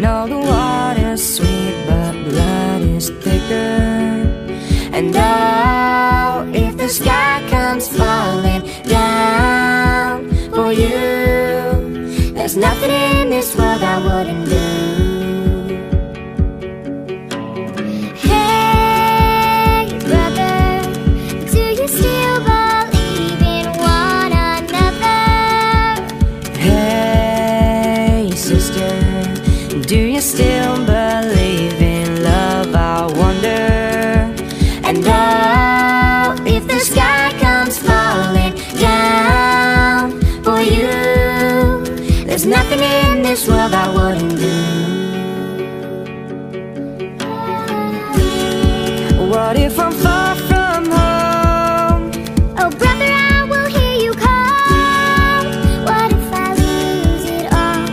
know the water's sweet, but blood is thicker. And oh, if the sky comes falling down for you, there's nothing in this world I wouldn't do. Hey, brother, do you still believe in one another? Hey, sister, do you still believe in love, I wonder? And oh, if the sky comes falling down for you, there's nothing in this world I wouldn't do. What if I'm far from home? Oh, brother, I will hear you call. What if I lose it all?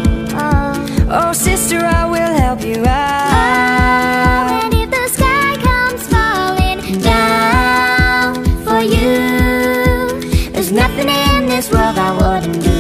Oh, sister, I will help you out. Oh, and if the sky comes falling down for you, there's nothing in this world I wouldn't do.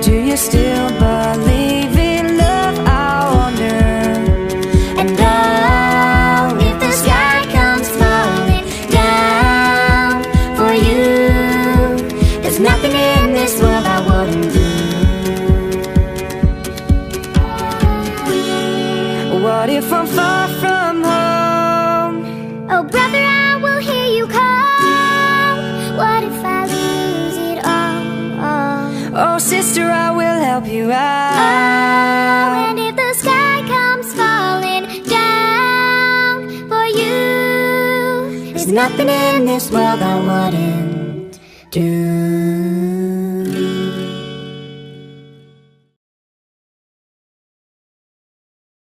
Do you still believe in love, I wonder? And oh, if the sky comes falling down for you, there's nothing in this world I wouldn't do. What if I'm far from home? Oh, brother, I will hear you call. What if I lose it all? Oh, sister, I will help you out. Oh, and if the sky comes falling down for you, there's nothing in this world I wouldn't do.